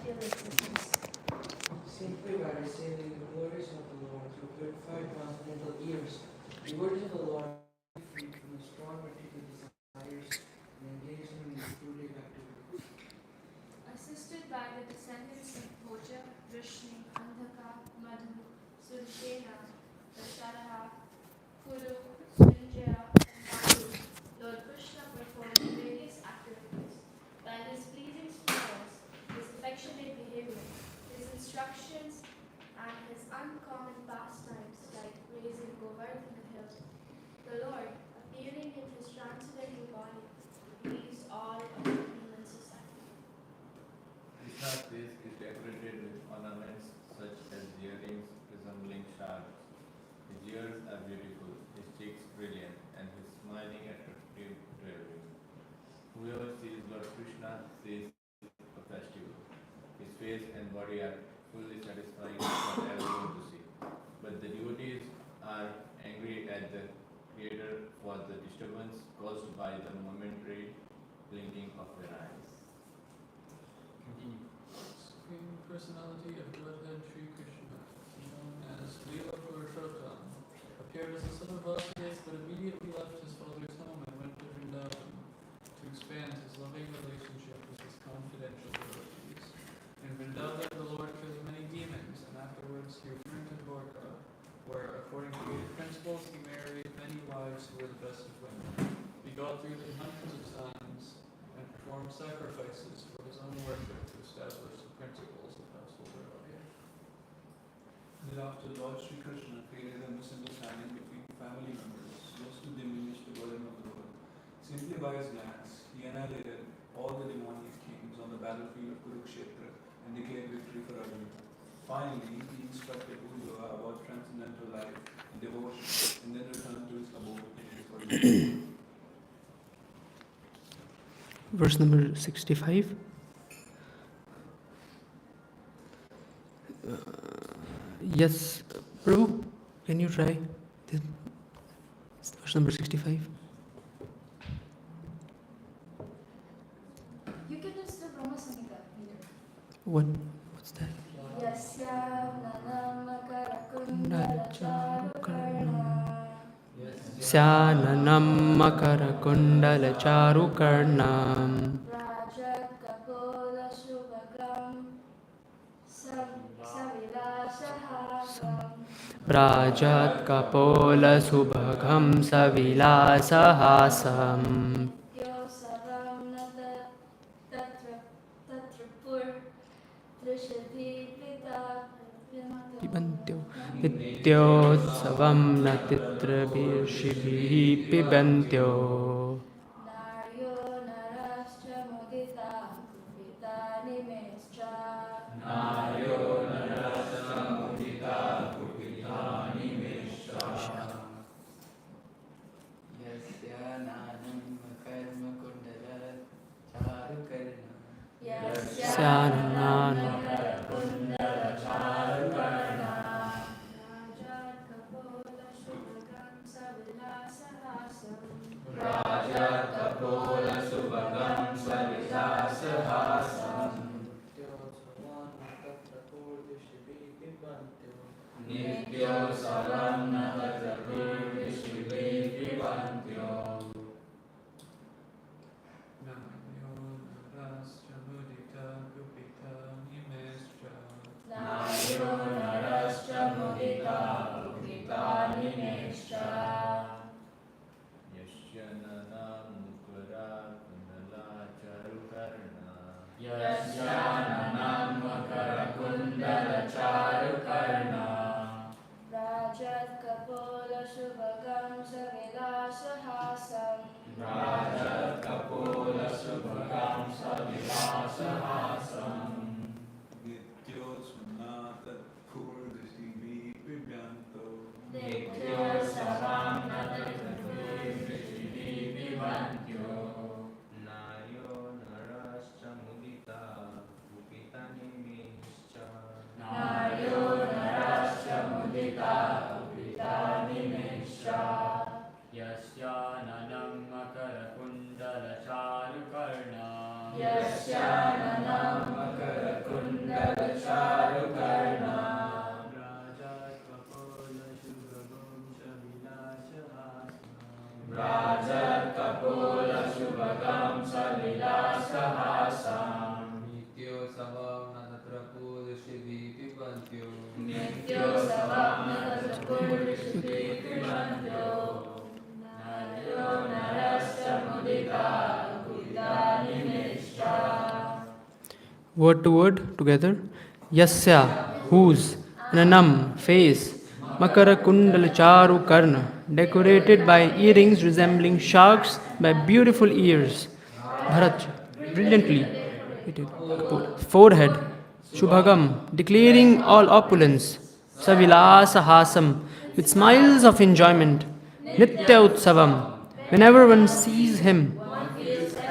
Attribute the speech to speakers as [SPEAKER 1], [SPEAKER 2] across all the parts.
[SPEAKER 1] feel its presence?
[SPEAKER 2] Simply by receiving the glories of the Lord through purified transcendental ears. The words of the Lord are free from the strong particular desires and engaging in the fruitive activities.
[SPEAKER 3] Assisted by the descendants of Bhoja, Vrishni, Andhaka, Madhu, Surshena, Dasharaha, Kuru, Srinjaya, and Balu, Lord Krishna performed various activities. By his pleasing smiles, his affectionate behavior, his instructions, and his uncommon pastimes like raising Govardhana hill, the Lord, appearing in his transcendental body, pleased all of the human society.
[SPEAKER 4] Krishna's face is decorated with ornaments such as earrings resembling sharks. His ears are beautiful, his cheeks brilliant, and his smiling attractive to everyone. Whoever sees Lord Krishna sees a festival. His face and body are fully satisfying for everyone to see. But the devotees are angry at the Creator for the disturbance caused by the momentary blinking of their eyes.
[SPEAKER 5] Continue. Supreme Personality of Godhead Sri Krishna, known as Leela Purushottam, appeared as a son of Vasudev but immediately left his father's home and went to Vrindavan to expand his loving relationship with his confidential devotees. In Vrindavan, the Lord killed many demons, and afterwards he returned to Dwarka, where, according to Vedic principles, he married many wives who were the best of women. He got through them hundreds of times and performed sacrifices for his own worship to establish the principles of household earlier.
[SPEAKER 6] Thereafter, Lord Sri Krishna created a misunderstanding between family members, just to diminish the burden of the world. Simply by his glance, he annihilated all the demonic kings on the battlefield of Kurukshetra and declared victory for Arjuna. Finally, he instructed Uddhava about transcendental life and devotion, and then returned to his abode in his body.
[SPEAKER 7] Verse number 65. Yes, Prabhu, can you try this? Verse number 65.
[SPEAKER 1] You can just do Brahma Samhita later.
[SPEAKER 7] What's that?
[SPEAKER 1] Yasya nanam makarakundacharukarna
[SPEAKER 7] Syananam Makarakundalacharukarnam
[SPEAKER 1] Rajakapola Subhagam Savilasahasam
[SPEAKER 7] Brajat Kapola Subhagam Savilasahasam
[SPEAKER 1] Yosavam Nata Tatrapur Trishadhi Pita
[SPEAKER 7] Pibantyo Nityotsavam Natitrabhirshibhi Pibantyo
[SPEAKER 1] Naryo Narascha Mudita Kupita Nimescha
[SPEAKER 4] Naryo narasya mudita kupitani mishra.
[SPEAKER 2] Yasya nanam karma kundala charukarna.
[SPEAKER 7] Syananam
[SPEAKER 1] Kundala Charukarna Rajat Kapola Shubhagam Savilasahasam
[SPEAKER 4] Rajat kapola subhagam savilasahasam. Nityo savam natatrapurvishvibhi vibhantyo.
[SPEAKER 5] Naryo narascha mudita kupita nimescha.
[SPEAKER 1] Naryo Narascha Mudita Kupita Nimescha
[SPEAKER 4] Yashya nanam mukara kundala charukarna.
[SPEAKER 1] Yasya
[SPEAKER 4] nanam makara kundala charukarna.
[SPEAKER 1] Rajat Kapola Shubhagam Savilasahasam
[SPEAKER 4] Rajat kapola subhagam savilasahasam.
[SPEAKER 6] Nityosmanat Purdishibhi Pibyanto.
[SPEAKER 4] Nityo savam natatrapurvishvibhi vibhantyo. Naryo narascha mudita kupitani mishra.
[SPEAKER 1] Naryo Narascha Mudita Kupita Nimescha
[SPEAKER 8] Yasya nanam makara kundala charukarna
[SPEAKER 1] Yasya Nanam
[SPEAKER 7] word to word together. Yasya, whose, Ananam, face, Makara Kundala Charu Karna, decorated by earrings resembling sharks by beautiful ears. Bharat, brilliantly. Forehead, Shubhagam, declaring all opulence. Savilasa Hasam, with smiles of enjoyment. Nitya Utsavam, whenever one sees him,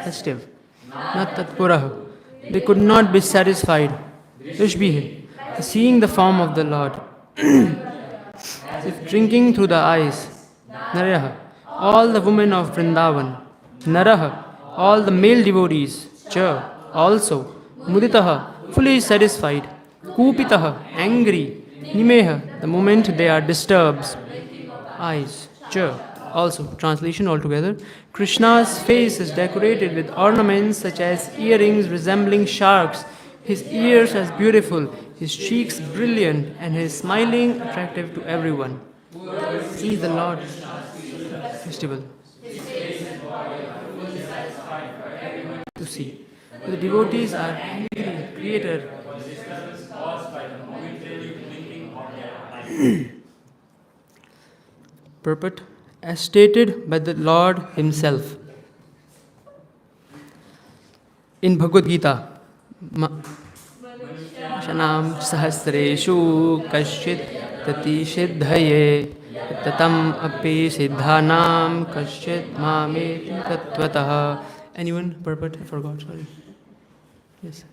[SPEAKER 7] festive. Natatpurah, they could not be satisfied. Ishbih, seeing the form of the Lord, as if drinking through the eyes. Naraha, all the women of Vrindavan. Naraha, all the male devotees. Cha, also. Muditaha, fully satisfied. Kupitaha, angry. Nimeha, the moment they are disturbed. Eyes. Cha, also. Translation altogether. Krishna's face is decorated with ornaments such as earrings resembling sharks, his ears as beautiful, his cheeks brilliant, and his smiling attractive to everyone. See the Lord festival to see. The devotees are angry, Creator. Purport as stated by the Lord Himself in Bhagavad Gita. Shanam sahasreshu kashchit tati siddhaye tatam api siddhanam kashchit mameti tattvataha. Anyone? Purport? I forgot, sorry. Yes.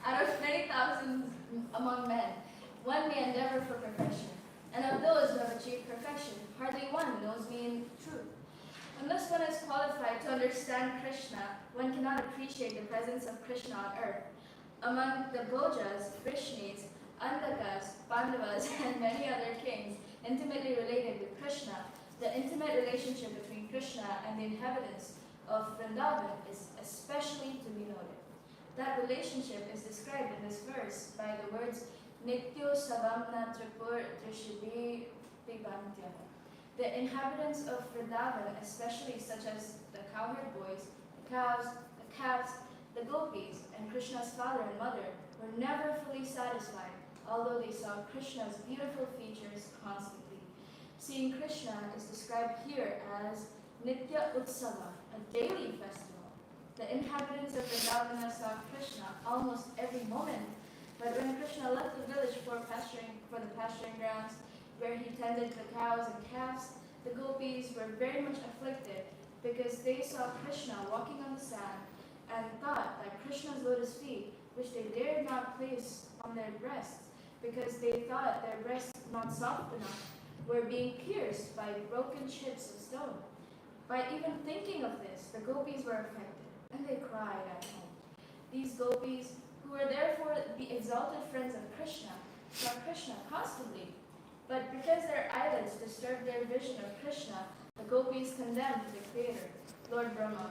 [SPEAKER 1] Out of many thousands among men, one may endeavor for perfection, and of those who have achieved perfection, hardly one knows me in truth. Unless one is qualified to understand Krishna, one cannot appreciate the presence of Krishna on earth. Among the Bhojas, Vrishnis, Andakas, Pandavas, and many other kings intimately related with Krishna, the intimate relationship between Krishna and the inhabitants of Vrindavan is especially to be noted. That relationship is described in this verse by the words Nityo Savamna Tripur Trishibi Pibantya. The inhabitants of Vrindavan, especially such as the cowherd boys, the cows, the calves, the gopis, and Krishna's father and mother, were never fully satisfied, although they saw Krishna's beautiful features constantly. Seeing Krishna is described here as Nitya Utsava, a daily festival. The inhabitants of Vrindavana saw Krishna almost every moment, but when Krishna left the village for the pasturing grounds, where he tended the cows and calves, the gopis were very much afflicted because they saw Krishna walking on the sand and thought that Krishna's lotus feet, which they dared not place on their breasts because they thought their breasts not soft enough, were being pierced by broken chips of stone. By even thinking of this, the gopis were affected, and they cried at home. These gopis, who were therefore the exalted friends of Krishna, saw Krishna constantly. But because their eyelids disturbed their vision of Krishna, the gopis condemned the Creator, Lord Brahma.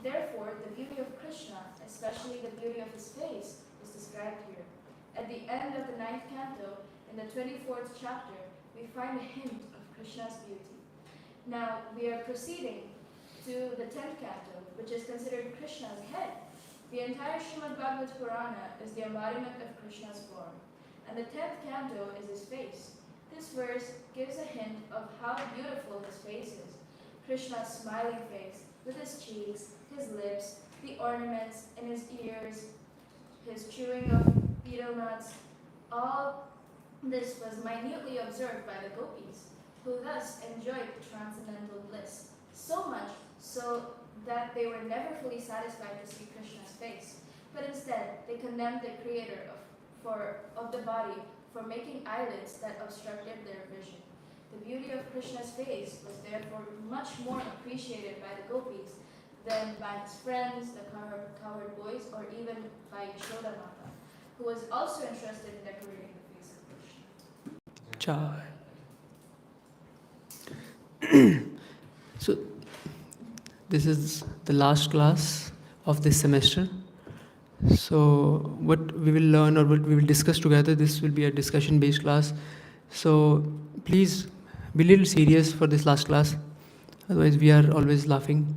[SPEAKER 1] Therefore, the beauty of Krishna, especially the beauty of his face, is described here. At the end of the 9th canto, in the 24th chapter, we find a hint of Krishna's beauty. Now, we are proceeding to the 10th canto, which is considered Krishna's head. The entire Srimad Bhagavad Purana is the embodiment of Krishna's form, and the 10th canto is his face. This verse gives a hint of how beautiful his face is. Krishna's smiling face, with his cheeks, his lips, the ornaments in his ears, his chewing of betel nuts, all this was minutely observed by the gopis, who thus enjoyed transcendental bliss, so much so that they were never fully satisfied to see Krishna's face, but instead they condemned the Creator of the body for making eyelids that obstructed their vision. The beauty of Krishna's face was therefore much more appreciated by the gopis than by his friends, the cowherd boys, or even by Yashoda Mata, who was also interested in decorating the face of Krishna.
[SPEAKER 7] Chai. So, this is the last class of this semester. So, what we will learn or what we will discuss together, this will be a discussion-based class. So, please be a little serious for this last class. Otherwise, we are always laughing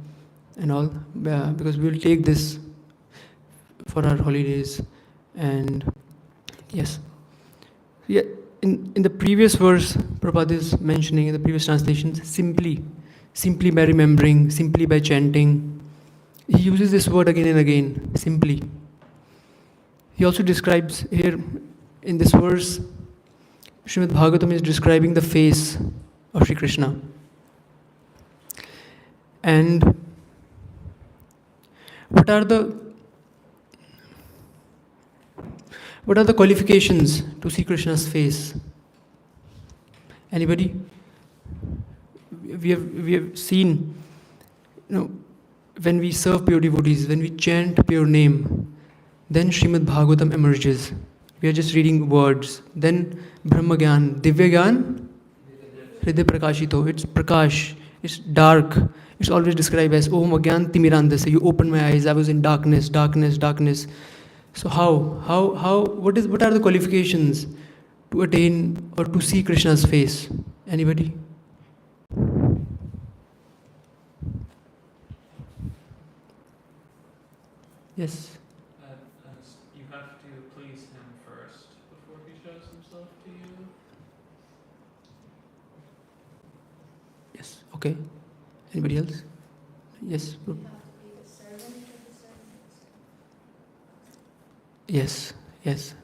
[SPEAKER 7] and all, because we will take this for our holidays. And yes, yeah, in the previous verse, Prabhupada is mentioning in the previous translations, simply by remembering, simply by chanting. He uses this word again and again, simply. He also describes here in this verse, Srimad Bhagavatam is describing the face of Sri Krishna. And what are the qualifications to see Krishna's face? Anybody? We have seen, when we serve pure devotees, when we chant pure name, then Srimad Bhagavatam emerges. We are just reading words. Then Brahma Gyan, Divya Gyan, Hridaya Prakashito. It's Prakash. It's dark. It's always described as Om Agyan Timirandasya. You opened my eyes. I was in darkness. So what are the qualifications to attain or to see Krishna's face? Anybody? Yes.
[SPEAKER 5] You have to please him first before he shows himself to you.
[SPEAKER 7] Yes. Okay. Anybody else? Yes.
[SPEAKER 1] You have to be the servant of the servants.
[SPEAKER 7] Yes.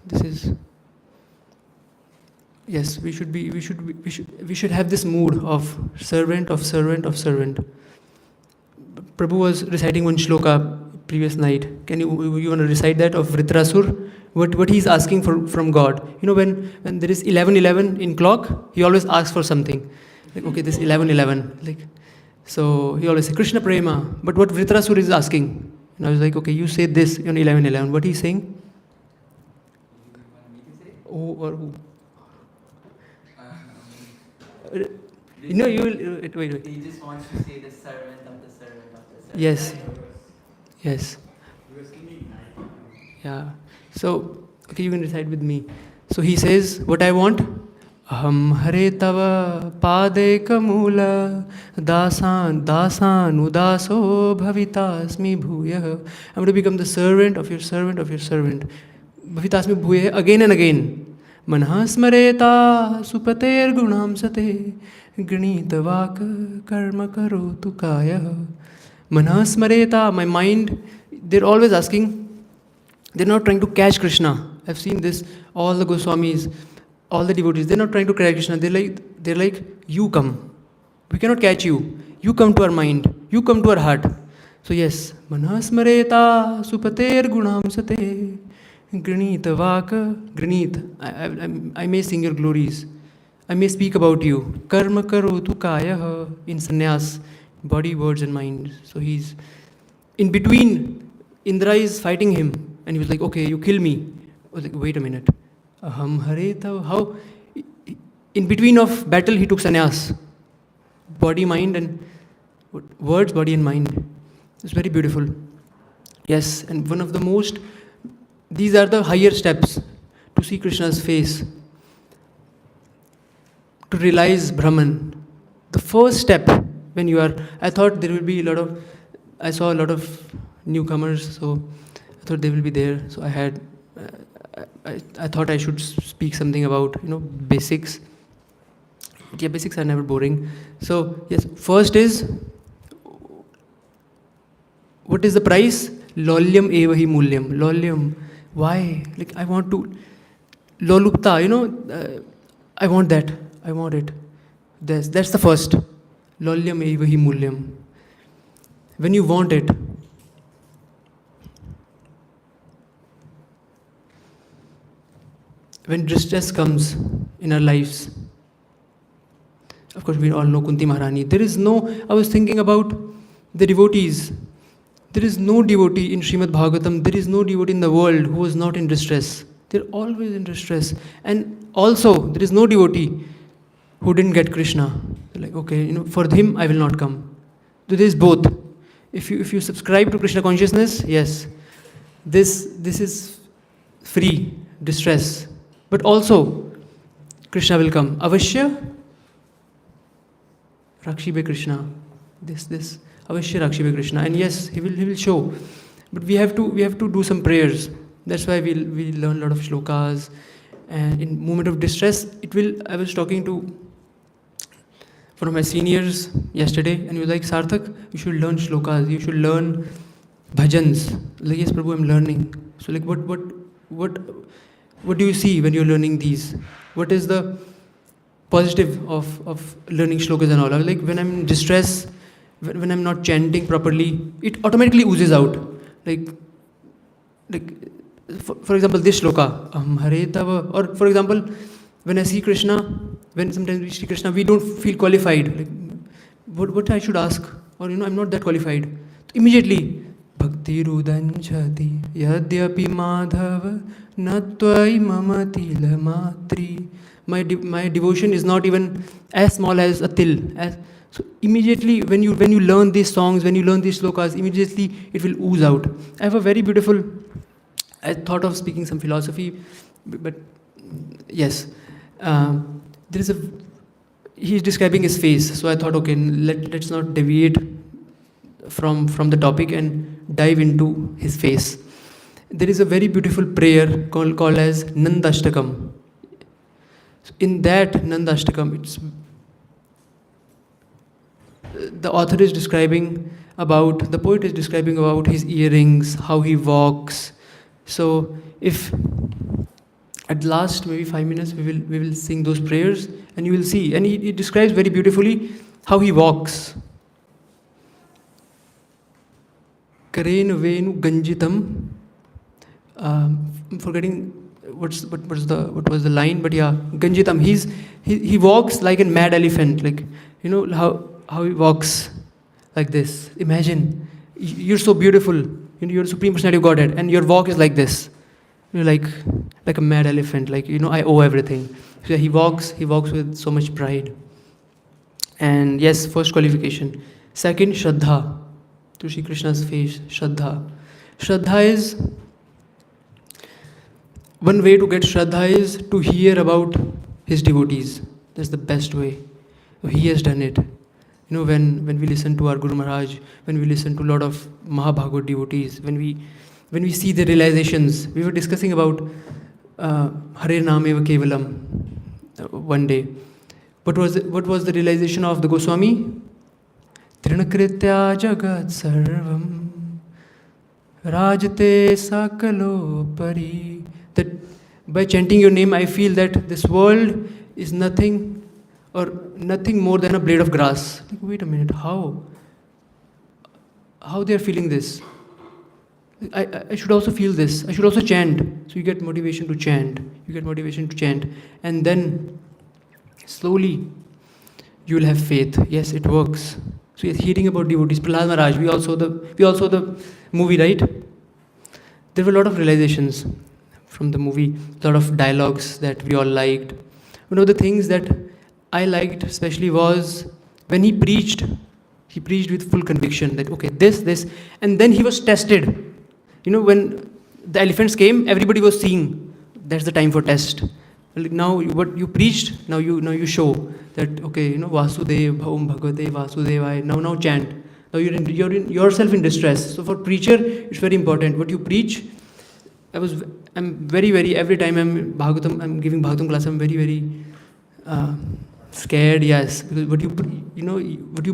[SPEAKER 7] This is. Yes, we should have this mood of servant. Prabhu was reciting one shloka previous night. Can you want to recite that of Vritrasur? What he's asking from God. When there is 11:11 in clock, he always asks for something. Like, okay, this 11:11. Like, so he always says Krishna Prema. But what Vritrasur is asking, I was like, okay, you say this 11:11. What he's saying? Oh, or who? You will wait.
[SPEAKER 2] He just wants to say the servant of the servant of the servant.
[SPEAKER 7] Yes. Yeah. So, okay, you can recite with me. So he says, what I want? Aham hare tava pade kamula dasan udaso bhavitasmi bhuyah. I'm going to become the servant of your servant. Bhavitasmi bhuyah, again and again. Manha smareta supater gunam sate granita vaka karma karotu kaya. Manha smareta, my mind, they're always asking, they're not trying to catch Krishna. I've seen this, all the Goswamis, all the devotees, they're not trying to catch Krishna. They're like, you come. We cannot catch you. You come to our mind. You come to our heart. So yes, Manha smareta supater gunam sate granita vaka. Granit, I may sing your glories. I may speak about you. Karma karotu kaya in sannyas, body, words and mind. So he's in between. Indra is fighting him and he was like, okay, you kill me. I was like, wait a minute. Aham hare tav. How? In between of battle he took sannyas. Body, mind and words, body and mind. It's very beautiful. Yes, and one of the most, these are the higher steps to see Krishna's face. To realize Brahman. The first step when you are, I thought there will be I saw a lot of newcomers, so I thought they will be there. So I thought I should speak something about, basics. But yeah, basics are never boring. So yes, first is, what is the price? Lolyam eva hi mulyam. Lolyam. Why? Like, I want to, lolupta, I want that. I want it. That's the first. Lolyam eva hi mulyam. When you want it, when distress comes in our lives, of course we all know Kunti Maharani. I was thinking about the devotees. There is no devotee in Srimad Bhagavatam, there is no devotee in the world who is not in distress. They're always in distress. And also, there is no devotee who didn't get Krishna. They're like, okay, for him I will not come. So there is both. If you subscribe to Krishna consciousness, yes, this is free distress. But also, Krishna will come. Avashya Rakshibe Krishna. This Avashya Rakshibe Krishna. And yes, he will show. But we have to do some prayers. That's why we learn a lot of shlokas. And in moment of distress, I was talking to one of my seniors yesterday, and he was like, Sarthak, you should learn shlokas, you should learn bhajans. Like, yes, Prabhu, I'm learning. So like, what do you see when you're learning these? What is the positive of learning shlokas and all? I was like, when I'm in distress, when I'm not chanting properly, it automatically oozes out. Like for example, this shloka, Hare Tava, or for example, when I see Krishna, when sometimes we see Krishna, we don't feel qualified. Like, what I should ask? Or, I'm not that qualified. So immediately, Bhakti Rudanchati Yadyapi Madhava Natvai Mamatila Matri. My devotion is not even as small as a til. So immediately, when you learn these songs, when you learn these slokas, immediately it will ooze out. I have a very beautiful. I thought of speaking some philosophy, but yes, there is he's describing his face. So I thought, okay, let's not deviate from the topic and dive into his face. There is a very beautiful prayer called as Nandashtakam. In that Nandashtakam, the poet is describing about his earrings, how he walks. So if at last maybe 5 minutes we will sing those prayers, and you will see, and he describes very beautifully how he walks. Karen Venu Ganjitam. Forgetting what was the line, but yeah, Ganjitam. He walks like a mad elephant, like how he walks like this. Imagine, you're so beautiful, you're the Supreme Personality of Godhead, and your walk is like this. You're like a mad elephant, like I owe everything. So he walks with so much pride. And yes, first qualification. Second, Shraddha. To see Krishna's face, Shraddha. Shraddha is, one way to get Shraddha is to hear about his devotees. That's the best way. He has done it. When we listen to our Guru Maharaj, when we listen to a lot of Mahabhagavad devotees, when we see the realizations. We were discussing about Hare Nameva Kevalam one day. What was the realization of the Goswami? Trinakritya Jagat Sarvam Rajate Sakalo Pari. That by chanting your name, I feel that this world is nothing more than a blade of grass. Like, wait a minute, how they are feeling this? I should also feel this. I should also chant. So you get motivation to chant. And then slowly you will have faith. Yes, it works. So you're hearing about devotees. Prahlad Maharaj, we also the movie, right? There were a lot of realizations from the movie, a lot of dialogues that we all liked. One of the things that I liked especially was when he preached with full conviction that, okay, this, and then he was tested. When the elephants came, everybody was seeing. That's the time for test. Now, what you preached, now you show that, okay, Vasudev, Bhaum Bhagavate Vasudevaya. Now chant. Now you're yourself in distress. So for preacher, it's very important. What you preach. I'm very, very, every time I'm giving Bhagavatam class, I'm very, very scared. Yes, because what you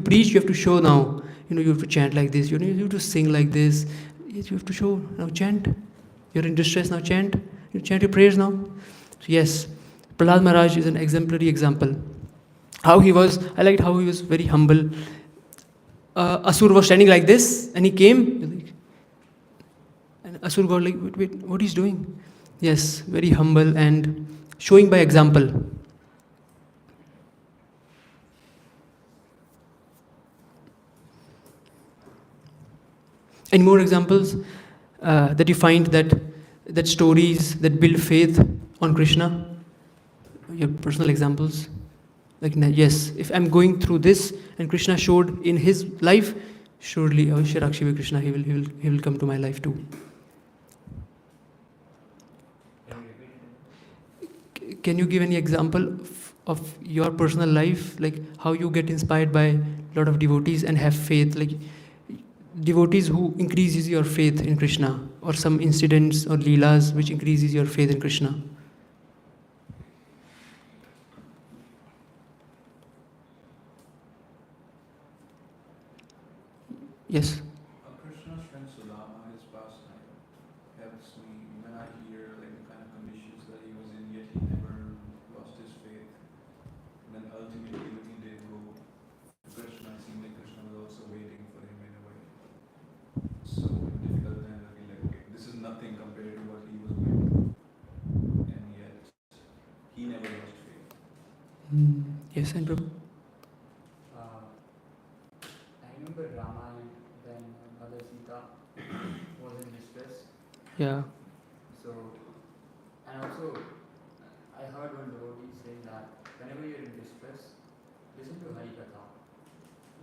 [SPEAKER 7] preach, you have to show now. You have to chant like this. You have to sing like this. Yes, you have to show. Now chant. You're in distress, now chant. You chant your prayers now. So yes, Prahlad Maharaj is an exemplary example. I liked how he was very humble. Asur was standing like this, and he came, and Asur got like, wait, what he's doing? Yes, very humble and showing by example. Any more examples that you find that stories that build faith on Krishna? Your personal examples? Like, yes, if I'm going through this and Krishna showed in his life, surely Avashya Krishna, he will come to my life too. Can you give any example of your personal life, like how you get inspired by a lot of devotees and have faith? Like devotees who increases your faith in Krishna, or some incidents or leelas which increases your faith in Krishna? Yes.
[SPEAKER 6] Krishna's friend Sudama, his pastime, helps me when I hear like the kind of conditions that he was in, yet he never lost his faith. And then ultimately when he did go to Krishna, it seemed like Krishna was also waiting for him in a way. So in difficult times, I feel like, okay, this is nothing compared to what he was going through. And yet, he never lost faith.
[SPEAKER 7] Yes, and Prabhu.
[SPEAKER 8] I remember Ramayana when Mother Sita was in distress.
[SPEAKER 7] Yeah.
[SPEAKER 8] So, and also, I heard one devotee saying that whenever you're in distress, listen to Hari Katha,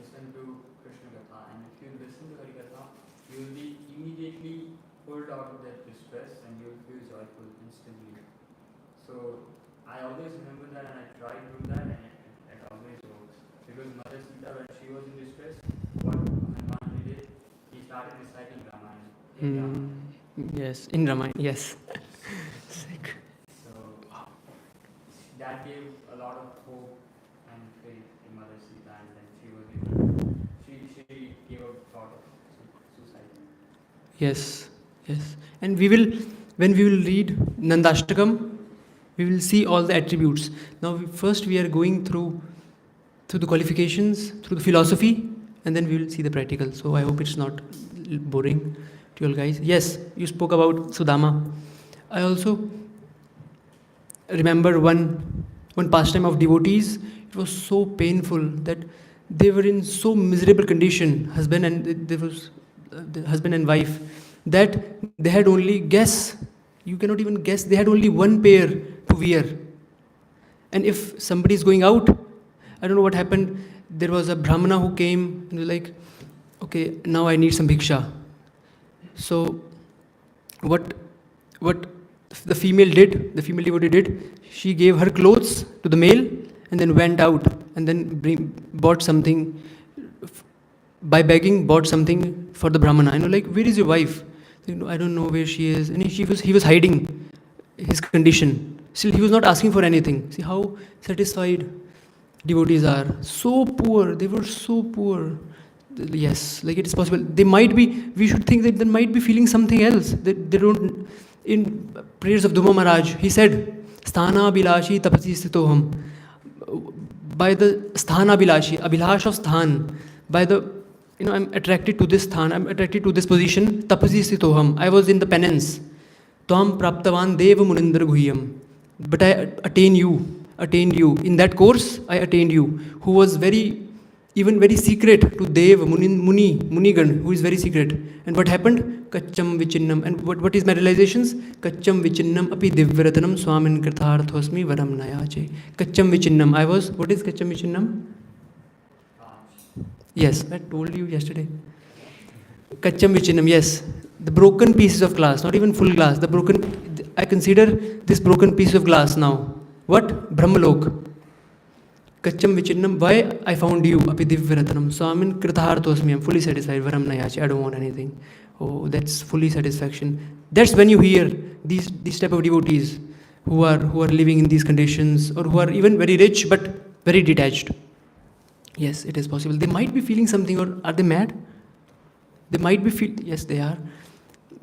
[SPEAKER 8] listen to Krishna Katha, and if you listen to Hari Katha, you will be immediately pulled out of that distress and you will feel joyful instantly. So, I always remember that and I try to do that and it always works. Because Mother Sita, when she was in distress, what Hanuman did, he started reciting Ramayana. In Ramayana.
[SPEAKER 7] Yes, in Ramayana, yes. Sick.
[SPEAKER 8] So that gave a lot of hope and faith in Mother Sita, and then she was able to, she gave up thought of suicide.
[SPEAKER 7] Yes, yes. And when we will read Nandashtakam, we will see all the attributes. Now, first we are going through the qualifications, through the philosophy, and then we will see the practical. So I hope it's not boring to you all guys. Yes, you spoke about Sudama. I also remember one pastime of devotees. It was so painful that they were in so miserable condition, husband and wife, that they had only you cannot even guess, they had only one pair to wear. And if somebody is going out, I don't know what happened, there was a Brahmana who came and was like, okay, now I need some bhiksha. So what the female devotee did, she gave her clothes to the male and then went out and then bought something, by begging, bought something for the Brahmana. Like, where is your wife? I don't know where she is. And he was hiding his condition. Still, he was not asking for anything. See how satisfied devotees are. So poor. They were so poor. Yes, like it is possible. We should think that they might be feeling something else. They don't. In prayers of Dhuma Maharaj, he said, Sthana Bilashi Tapasi Stitoham. By the Sthana Bilashi, Abhilash of Sthan, by the I'm attracted to this sthan, I'm attracted to this position, tapasi sitoham. I was in the penance. Tvam praptavan deva munindra guhyam. But I attained you. In that course, I attained you, who was very secret to Deva, Munigan, who is very secret. And what happened? Kacham vichinnam. And what is my realizations? Kacham vichinnam api divvaratanam swamin kritharthosmi varam nayache. Kacham vichinnam. What is kacham vichinnam? Yes, I told you yesterday. Kacham vichinam, yes. The broken pieces of glass, not even full glass. I consider this broken piece of glass now. What? Brahmalok. Kacham vichinam, why I found you? Api divvaratanam. Swamin kritharthosmi. I'm fully satisfied. Varam nayachi. I don't want anything. Oh, that's fully satisfaction. That's when you hear these type of devotees who are living in these conditions, or who are even very rich but very detached. Yes, it is possible. They might be feeling something, or are they mad? They might be yes, they are.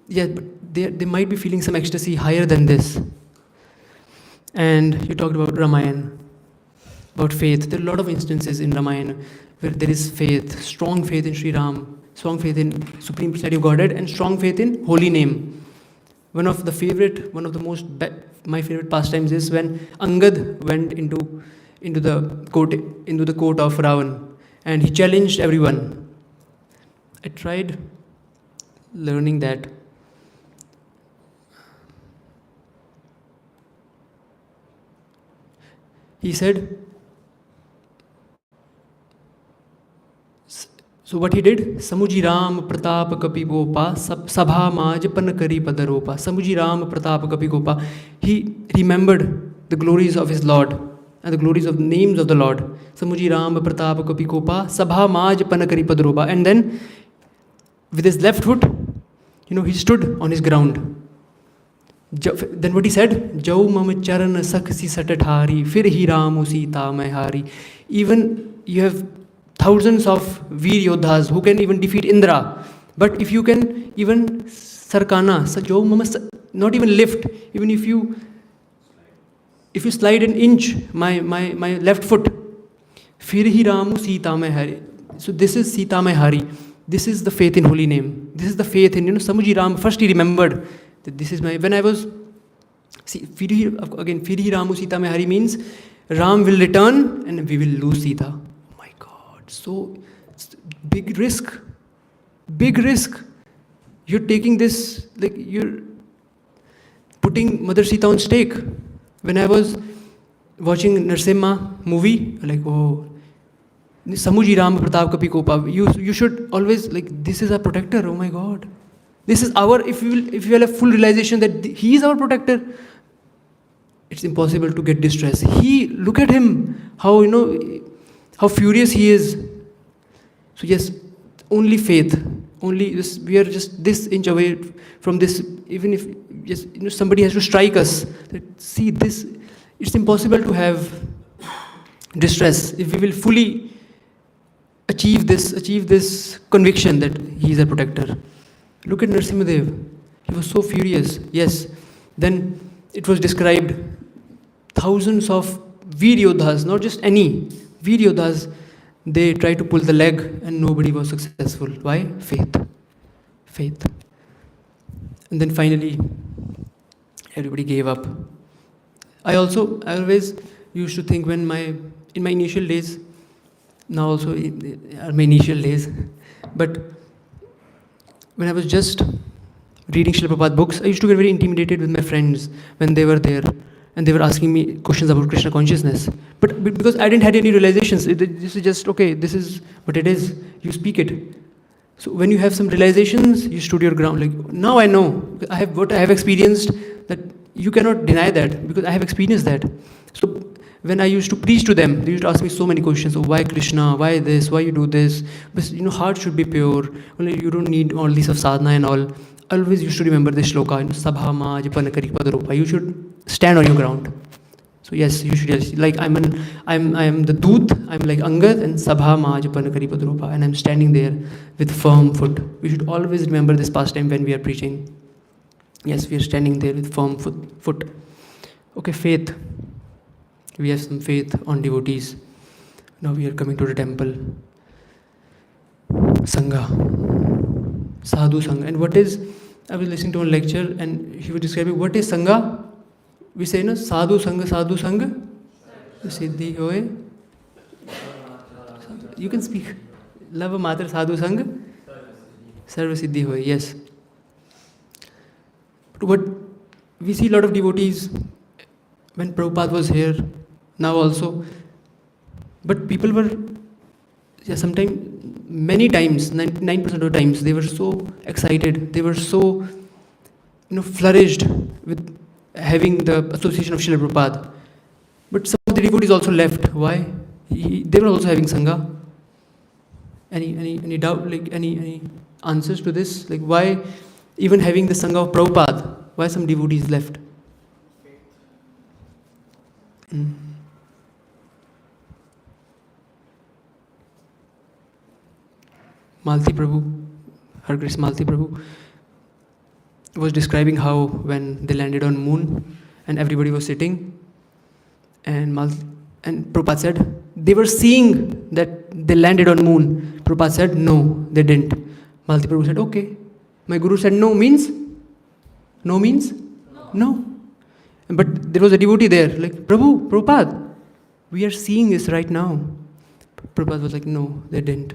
[SPEAKER 7] Yeah, but they might be feeling some ecstasy higher than this. And you talked about Ramayana, about faith. There are a lot of instances in Ramayana where there is faith, strong faith in Sri Ram, strong faith in Supreme Personality of Godhead, and strong faith in Holy Name. My favorite pastimes is when Angad went into the court of Ravan, and he challenged everyone. I tried learning that. He said, so what he did, Samuji Ram Pratap Kapi Gopa Sabha Maj Panakari Padaropa. Samuji Ram Pratap Kapi Gopa. He remembered the glories of his Lord and the glories of the names of the Lord. Samuji Ram Pratap Kapi Gopa Sabha Maj Panakari Padaropa. And then with his left foot, he stood on his ground. Then what he said, Jau mam charan saksi satathari, fir hi ram sita mai hari. Even you have thousands of Veer Yodhas who can even defeat Indra. But if you can even sarkana, Jau mama, not even lift, even if you slide an inch, my left foot, fir hi ram sita mai hari. So this is Sita mai hari. This is the faith in holy name. This is the faith in, Samuji Ram. First he remembered that this is when I was, see, Firi Ramu Sita Mai Hari means Ram will return and we will lose Sita. Oh my God. So, big risk. Big risk. You're taking this, like you're putting Mother Sita on stake. When I was watching Narsimha movie, like, oh, Samuji Ram Pratap Kapi Kopa, you should always, like, this is our protector, oh my God. This is our, if you will have full realization that he is our protector, it's impossible to get distress. Look at him, how furious he is. So yes, only faith, only this, we are just this inch away from this, even if somebody has to strike us. See this, it's impossible to have distress if we will fully achieve this conviction that he is a protector. Look at Narasimhadev. He was so furious. Yes. Then it was described thousands of Veer Yodhas, not just any Veer Yodhas, they tried to pull the leg and nobody was successful. Why? Faith. And then finally, everybody gave up. I always used to think in my initial days, now also are my initial days, but when I was just reading Srila Prabhupada books, I used to get very intimidated with my friends when they were there and they were asking me questions about Krishna consciousness. But because I didn't have any realizations, this is just, okay, this is what it is, you speak it. So when you have some realizations, you stood your ground. Like, now I know, what I have experienced, that you cannot deny that, because I have experienced that. So when I used to preach to them, they used to ask me so many questions. Oh, why Krishna? Why this? Why you do this? But heart should be pure. You don't need all these of sadhana and all. I always used to remember this shloka. Sabha ma japanakari padaropa. You should stand on your ground. So yes, you should. Yes, like I am the Doot. I'm like Angad and Sabha ma japanakari padaropa, and I'm standing there with firm foot. We should always remember this pastime when we are preaching. Yes, we are standing there with firm foot. Okay, faith. We have some faith on devotees. Now we are coming to the temple. Sangha. Sadhu Sangha. And what is, I was listening to a lecture and he was describing what is Sangha. We say, Sadhu Sangha, Sadhu Sangha. Siddhi hoye. You can speak. Lava Matra Sadhu Sangha. Sarva Siddhi hoye, yes. But what we see a lot of devotees, when Prabhupada was here, now also, but people were, sometimes, many times, 99% of the times, they were so excited, they were so, flourished with having the association of Srila Prabhupada. But some of the devotees also left. Why? They were also having Sangha. Any doubt, like any answers to this? Like why, even having the Sangha of Prabhupada, why some devotees left? Malti Prabhu, Har Krishna Malti Prabhu, was describing how when they landed on moon and everybody was sitting, and Prabhupada said, they were seeing that they landed on moon. Prabhupada said, no, they didn't. Malti Prabhu said, okay. My Guru said, no means? No means? No. But there was a devotee there, like, Prabhupada, we are seeing this right now. Prabhupada was like, no, they didn't.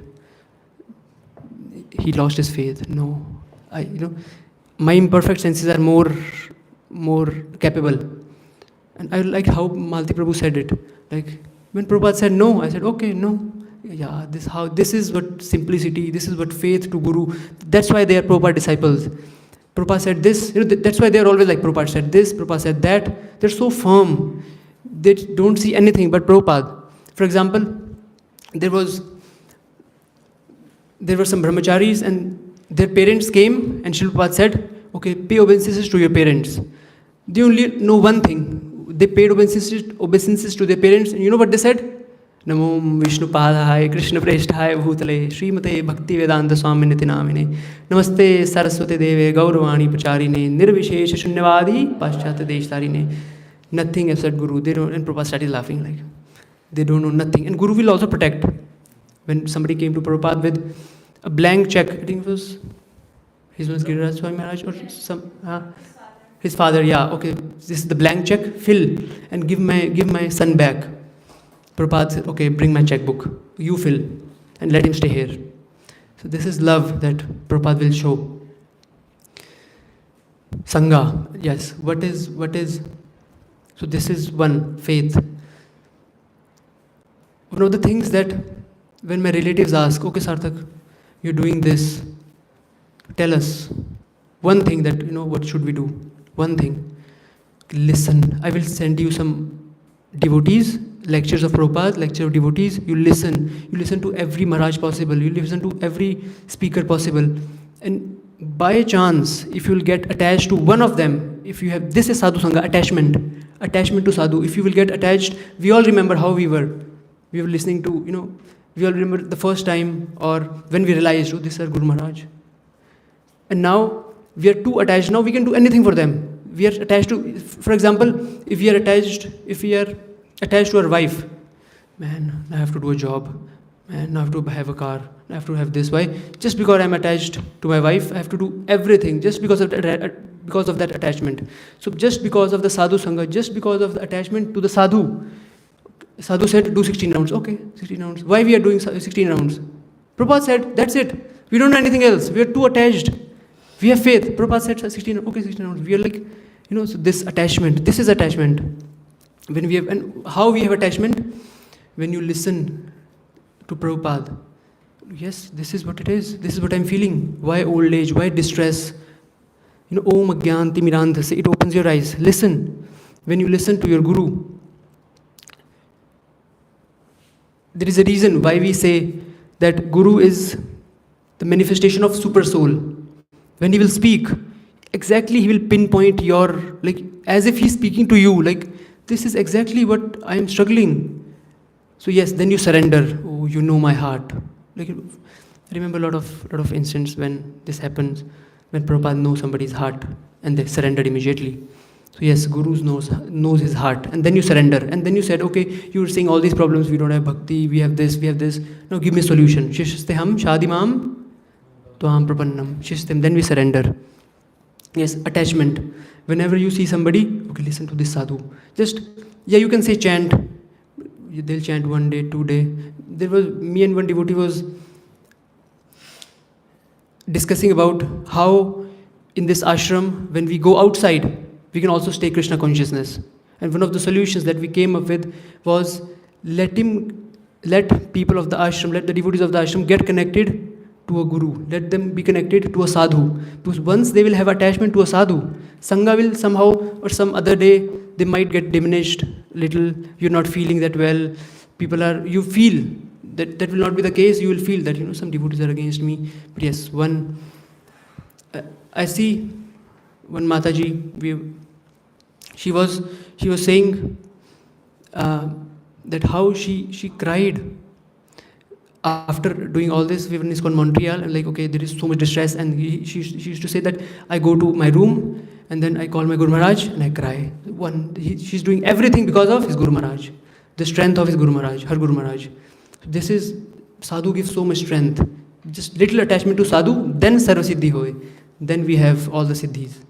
[SPEAKER 7] He lost his faith. No, my imperfect senses are more capable. And I like how Malti Prabhu said it. Like when Prabhupada said no, I said okay, no. Yeah, this is what simplicity, this is what faith to Guru. That's why they are Prabhupada disciples. Prabhupada said this, that's why they are always like Prabhupada said this, Prabhupada said that. They're so firm. They don't see anything but Prabhupada. For example, there were some brahmacharis and their parents came and Srila Prabhupada said, okay, pay obeisances to your parents. They only know one thing. They paid obeisances to their parents, and you know what they said? Namo Vishnu Padahaya Krishna Presthaya Bhutale Srimate Bhakti Vedanta Swaminiti Namine Namaste Saraswati Deve Gauravani Pacharine Nirvishesha Shunyavadi Paschata Deshtarine. Nothing except Guru. They don't, and Prabhupada started laughing like, they don't know nothing. And Guru will also protect. When somebody came to Prabhupada with a blank check, I think it was his name was Giriraj Swami Maharaj or some his father, yeah, okay, this is the blank check, fill and give my son back. Prabhupada said, okay, bring my checkbook, you fill and let him stay here. So this is love that Prabhupada will show. Sangha, yes, what is, so this is one, faith. One of the things that when my relatives ask, okay Sarthak, you're doing this, tell us one thing that, what should we do? One thing. Listen. I will send you some devotees, lectures of Prabhupada, lecture of devotees. You listen. You listen to every Maharaj possible. You listen to every speaker possible. And by chance, if you will get attached to one of them, if you have, this is Sadhu Sangha, attachment to Sadhu. If you will get attached, we all remember how we were. We were listening to, we all remember the first time or when we realized, oh, this is our Guru Maharaj. And now, we are too attached. Now we can do anything for them. We are attached to, for example, if we are attached to our wife, man, I have to do a job. Man, I have to have a car. I have to have this. Why? Just because I am attached to my wife, I have to do everything just because of that attachment. So just because of the sadhu sangha, just because of the attachment to the sadhu, sadhu said, do 16 rounds. Okay, 16 rounds. Why we are doing 16 rounds? Prabhupada said, that's it. We don't know anything else. We are too attached. We have faith. Prabhupada said 16, okay, 16 rounds. We are like, so this attachment, this is attachment. When we have, and how we have attachment? When you listen to Prabhupada. Yes, this is what it is. This is what I'm feeling. Why old age? Why distress? Om Agyanti Mirandhase. It opens your eyes. Listen. When you listen to your Guru, there is a reason why we say that Guru is the manifestation of super soul. When he will speak, exactly he will pinpoint your, like, as if he's speaking to you, like, this is exactly what I am struggling. So yes, then you surrender. Oh, you know my heart. Like, I remember a lot of instances when this happens, when Prabhupada knows somebody's heart and they surrendered immediately. So yes, Guru knows his heart, and then you surrender, and then you said, okay, you're saying all these problems, we don't have bhakti, we have this. Now give me a solution. Shishasteham shadimam Twam prapannam shishtem. Then we surrender. Yes, attachment. Whenever you see somebody, okay, listen to this sadhu. Just, you can say chant. They'll chant 1 day, 2 day. There was, me and one devotee was discussing about how in this ashram, when we go outside, we can also stay Krishna consciousness. And one of the solutions that we came up with was let people of the ashram, let the devotees of the ashram get connected to a guru. Let them be connected to a sadhu. Because once they will have attachment to a sadhu, sangha will somehow or some other day, they might get diminished little. You're not feeling that well. You feel that will not be the case. You will feel that, some devotees are against me. But yes, I see one Mataji, she was saying that how she cried after doing all this. We were in ISKCON Montreal, and like, okay, there is so much distress, and she used to say that I go to my room and then I call my Guru Maharaj and I cry. She's doing everything because of his Guru Maharaj, the strength of his Guru Maharaj, her Guru Maharaj. This is, sadhu gives so much strength. Just little attachment to sadhu, then sarva siddhi hoy. Then we have all the siddhis.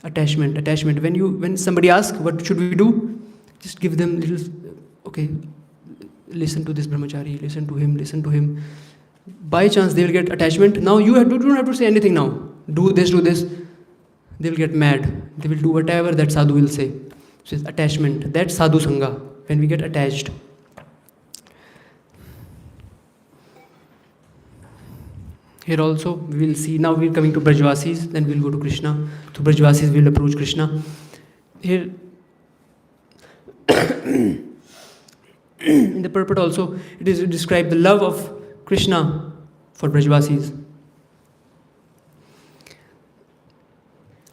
[SPEAKER 7] Attachment. When somebody asks, what should we do? Just give them little, okay, listen to this brahmachari, listen to him. By chance, they will get attachment. Now you don't have to say anything now. Do this. They will get mad. They will do whatever that sadhu will say. So it's attachment. That's sadhu sangha, when we get attached. Here also, we will see, now we are coming to Brajvasis, then we will go to Krishna. To Brajvasis, we will approach Krishna. Here, in the purport also, it is to describe the love of Krishna for Brajvasis.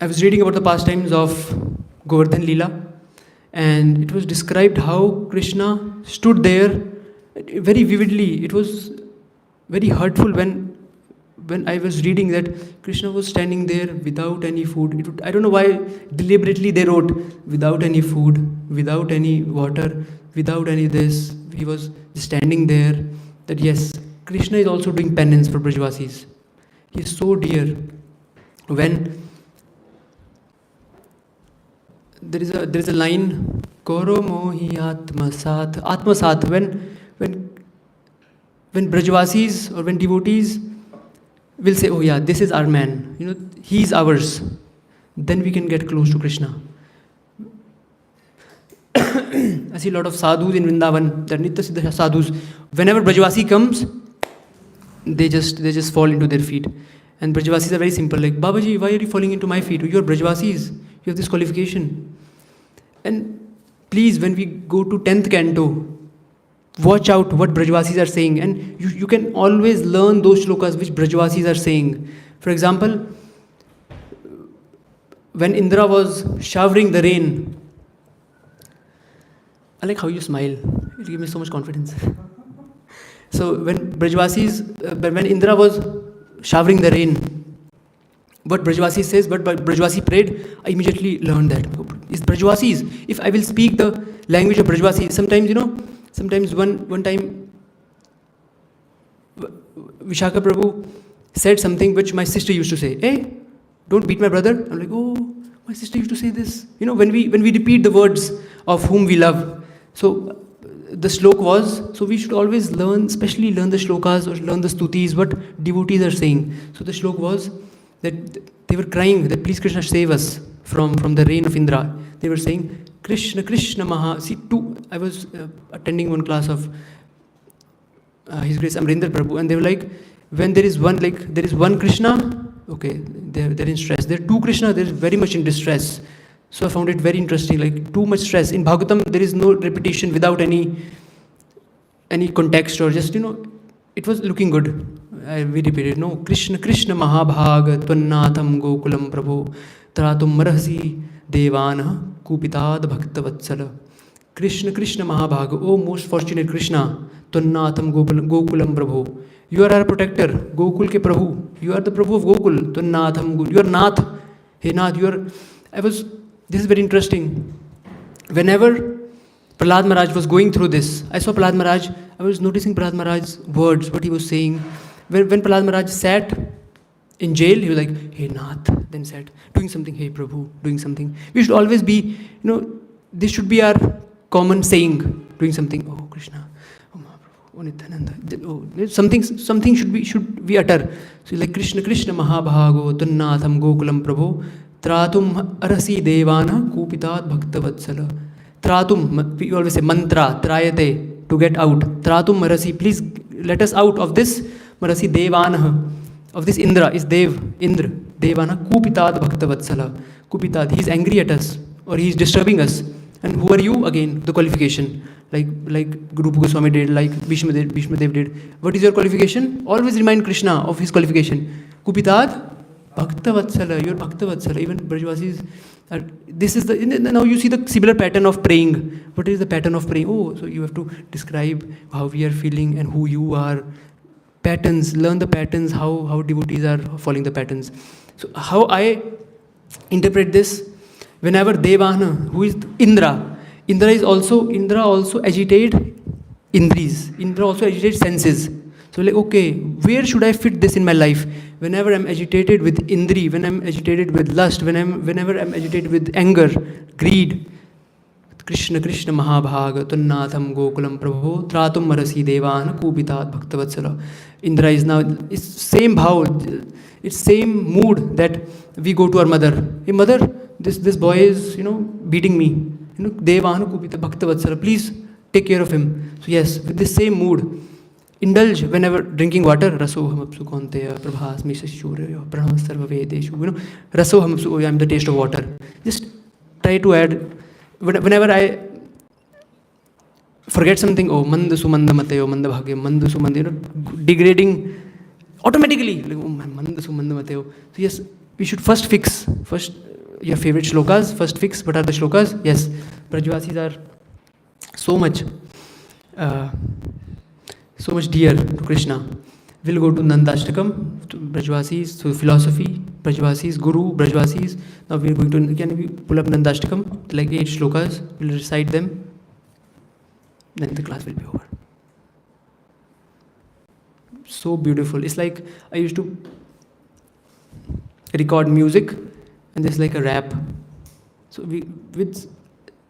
[SPEAKER 7] I was reading about the pastimes of Govardhan Leela, and it was described how Krishna stood there very vividly. It was very hurtful when I was reading that Krishna was standing there without any food. I don't know why deliberately they wrote without any food, without any water, without any this. He was just standing there. That yes, Krishna is also doing penance for Brajvasis. He is so dear. When there is a line, Koro mohi atma sat, when Brajvasis or when devotees will say, oh yeah, this is our man, he is ours, then we can get close to Krishna. I see a lot of sadhus in Vrindavan, they're Nitya Siddha sadhus. Whenever Brajvasi comes, they just fall into their feet. And Brajvasis are very simple, like, Babaji, why are you falling into my feet? You are Brajvasis, you have this qualification. And please, when we go to 10th canto, watch out what Brajvasis are saying, and you can always learn those shlokas which Brajvasis are saying. For example, when Indra was showering the rain, I like how you smile, it gives me so much confidence. So when when Indra was showering the rain, what Brajvasi says, but Brajvasi prayed, I immediately learned that. It's Brajvasis. If I will speak the language of Brajvasi, sometimes one time Vishaka Prabhu said something which my sister used to say, hey, don't beat my brother. I'm like, oh, my sister used to say this. When we repeat the words of whom we love. So the slok was, so we should always especially learn the shlokas or learn the stutis, what devotees are saying. So the slok was that they were crying that please Krishna save us from the reign of Indra. They were saying, Krishna, Krishna Maha. I was attending one class of His Grace Amrinder Prabhu, and they were like, when there is one Krishna, okay, they're in stress. There are two Krishna, they're very much in distress. So I found it very interesting, like too much stress. In Bhagavatam, there is no repetition without any context or just, it was looking good. We repeated, no, Krishna, Krishna Mahabhag, Tvannatham Gokulam Prabhu, Tratum Marasi Devana, Kupitad Bhakta Vatsala. Krishna, Krishna Mahabhag, oh most fortunate Krishna, Tvannatham Gokulam Prabhu. You are our protector, Gokul ke Prabhu. You are the Prabhu of Gokul, Tvannatham, you are Nath. Hey Nath, this is very interesting. Whenever Prahlad Maharaj was going through this, I saw Prahlad Maharaj, I was noticing Prahlad Maharaj's words, what he was saying. When Prahlad Maharaj sat in jail, he was like, hey Nath, then sat, doing something, hey Prabhu, doing something. We should always be, this should be our common saying, doing something, oh Krishna, oh Mahaprabhu, oh Nityananda, something should we utter. So like Krishna, Krishna Mahabhago, Tannatham Gokulam Prabhu, Tratum Arasi Devana, Kupitat Bhakta Vatsala. Tratum, we always say mantra, trayate, to get out. Tratum Marasi, please let us out of this Marasi Devana, of this Indra, is Indra, Devana, Kupitat Bhakta Vatsala. Kupitat, he is angry at us, or he is disturbing us. And who are you? Again, the qualification. Like Guru Goswami did, like Bhishma Dev did. What is your qualification? Always remind Krishna of his qualification. Kupitat Bhakta Vatsala, you're Bhakta Vatsala. Even Brajvasis, now you see the similar pattern of praying. What is the pattern of praying? Oh, so you have to describe how we are feeling and who you are. Patterns, learn the patterns, how devotees are following the patterns. So how I interpret this, whenever Devana, who is Indra also agitated Indris. Indra also agitates senses. So like, okay, where should I fit this in my life? Whenever I'm agitated with Indri, when I'm agitated with lust, whenever I'm agitated with anger, greed, Krishna, Krishna Mahabhaga, Tannatham Gokulam Prabhu, Tratum Marasi Devana, Kupitat Bhakta Vatsala. Indra is now, it's same bhav, it's same mood that we go to our mother. Hey mother, this boy is, beating me. Devana Kupita Bhakta Vatsala, please take care of him. So yes, with this same mood, indulge whenever drinking water. Raso hamapsu konteya prabhas mishashurya pranam sarva vedeshu. Raso hamapsu, I am the taste of water. Just try to add, whenever I forget something, oh mandasu manda mateo manda bhagya mandasu manda, degrading automatically, like, oh mandasu manda mateo. So yes, we should first your favorite shlokas. First fix what are the shlokas. Yes, Brajvasis are so much dear to Krishna. We'll go to Nandashtakam, to Brajvasis, to philosophy, Brajvasis, Guru, Brajvasis. Now we're going to, can we pull up Nandashtakam, like 8 shlokas, we'll recite them, then the class will be over. So beautiful. It's like I used to record music and this is like a rap. So with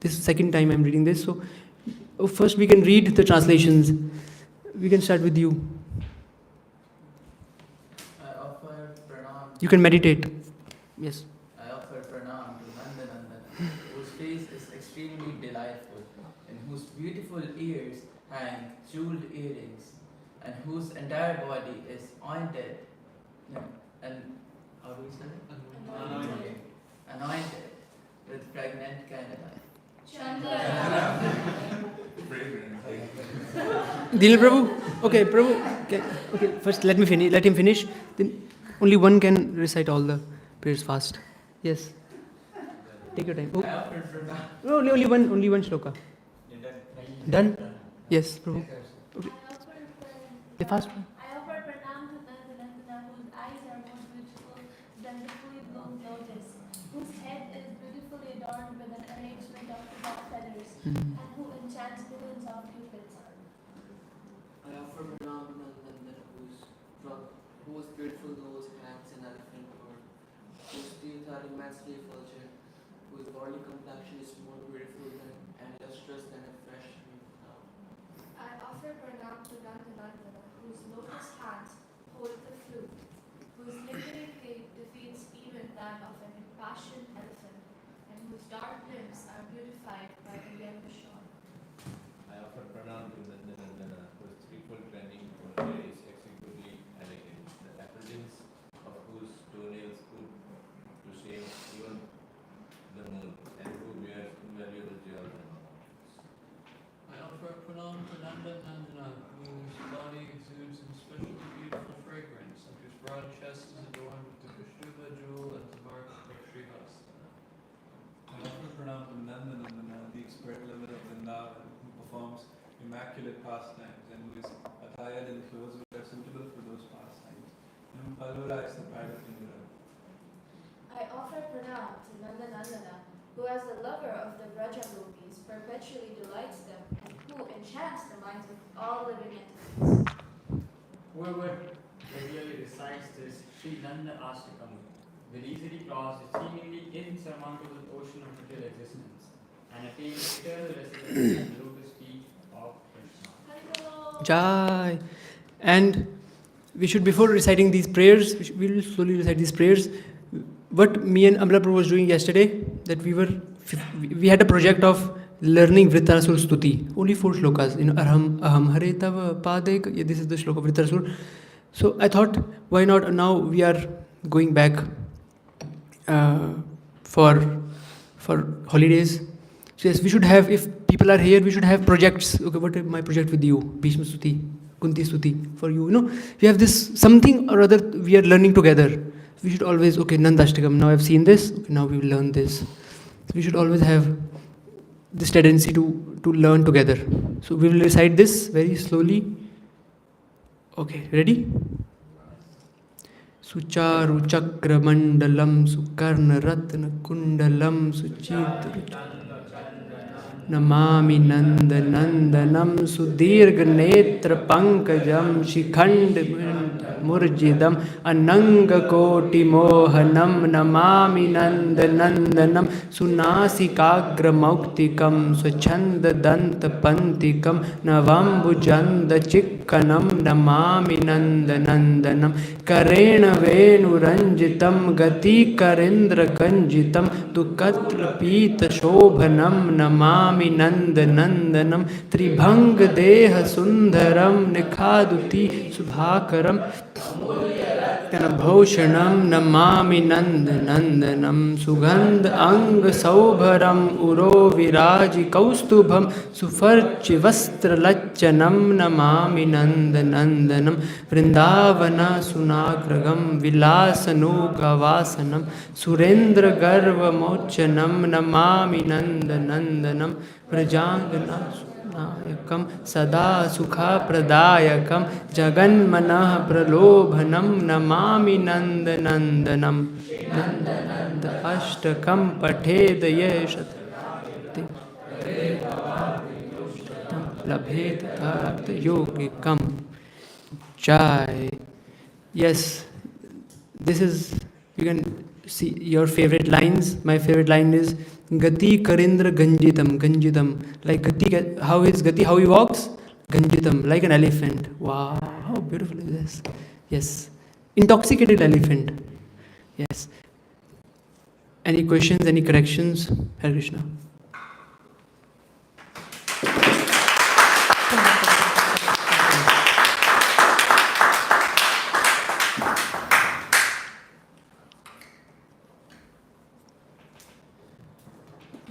[SPEAKER 7] this second time I'm reading this, so first we can read the translations. We can start with you.
[SPEAKER 9] I offer pranam.
[SPEAKER 7] You can meditate. Yes.
[SPEAKER 9] I offer pranam to Nandanandana, whose face is extremely delightful, and whose beautiful ears hang jeweled earrings, and whose entire body is ointed, and how do we say it?
[SPEAKER 3] Anointed.
[SPEAKER 9] Anointed with fragrant candlelight.
[SPEAKER 7] Dilip Prabhu? Okay, Prabhu. Okay, first let him finish. Then only one can recite all the prayers fast. Yes. Take your time. Oh.
[SPEAKER 9] I offer pranam.
[SPEAKER 7] No, only one shloka. Done? Yes, Prabhu. Okay. The fast one.
[SPEAKER 3] I offer pranam to Nandanandana, whose eyes are more beautiful than the fully blown lotus, whose head is beautifully adorned with an arrangement of peacock feathers, and who enchants millions of cupids.
[SPEAKER 2] I offer pranam to Nandana, whose beautiful nose hangs an elephant horn, whose teeth are immensely effulgent, whose body complexion is more beautiful and lustrous than a fresh green flower.
[SPEAKER 3] I offer pranam to Nandanandana, whose lotus hands hold the flute, whose lingering gait defeats even that of an impassioned elephant, and whose dark limbs are beautified by the yellow shore.
[SPEAKER 4] I offer pranam to Nandanandana, whose threefold training for hair is exquisitely elegant, the effulgence of whose toenails could to shame even the moon, and who wears invaluable jewels and ornaments.
[SPEAKER 5] I offer pranam to Nandanandana, whose body exudes a special beautiful fragrance, and whose broad chest is adorned with the Kushtuba jewel and the mark of Srivastava.
[SPEAKER 6] I offer pranam to Nandanandana, the expert lover of Vrindavan, who performs immaculate pastimes and who is attired in clothes which are suitable for those pastimes, and who pulverizes the pride of Indra.
[SPEAKER 1] I offer pranam to Nandanandana, who as the lover of the Vraja gopis perpetually delights them, and who enchants the minds of all living entities.
[SPEAKER 8] Whoever regularly recites this Sri Nanda Ashtakam will easily cross the seemingly insurmountable ocean of material existence and attain eternal residence at the lotus feet of Krishna.
[SPEAKER 7] Jai. And we should, before reciting these prayers, we will slowly recite these prayers. What me and Amla Prabhu was doing yesterday, that we had a project of learning Vritarasur Stuti. Only 4 shlokas. Aham Hare Tava Padek. Yeah, this is the shloka of Vritarasur. So I thought, why not? Now we are going back for holidays. So yes, we should have, if people are here, we should have projects. Okay, what is my project with you? Bhishma Stuti, Kunti Stuti for you. We have this something or other we are learning together. We should always, okay, Nandashtakam, now I've seen this, okay, now we will learn this. So we should always have this tendency to learn together. So we will recite this very slowly. Okay, ready? Sucharu Chakra Mandalam Sukarna Ratna Kundalam Suchitra Namami Nanda Nandanam Sudirga Netra Pankajam Shikhand Murjidam Ananga Koti Mohanam Namami Nanda Nandanam Sunasi Kagra Mauktikam Swachanda Danta Pantikam Navambu Janda Chikkanam Namami Nanda Nandanam Karena Venu Ranjitam Gati Karindra Kanjitam Dukatra Pita Shobhanam Namami Nandanandanam Tribhang Deha Sundaram Nikhaduti Subhakaram Bhushanam namami nandanandanam Sugandh ang saubharam uro viraji kaustubham Sufarchi vastra lachanam namami nandanandanam Vrindavana sunagragam vilasanugavasanam Surendra garva mochanam namami nandanandanam Vrajangana Nayakam sada sukha pradayakam jaganmanah pralobhanam namami nandanandanam nandananda ashtakam pathed yeshat labhet tarth yogikam jai. Yes, this is, you can see your favorite lines. My favorite line is Gati Karindra Ganjitam, Ganjitam. Like Gati, how is Gati, how he walks? Ganjitam, like an elephant. Wow, how beautiful is this? Yes, intoxicated elephant. Yes. Any questions, any corrections? Hare Krishna.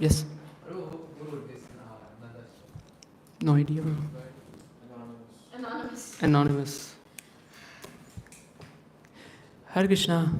[SPEAKER 7] Yes. No idea.
[SPEAKER 1] Anonymous.
[SPEAKER 7] Anonymous. Hare Krishna.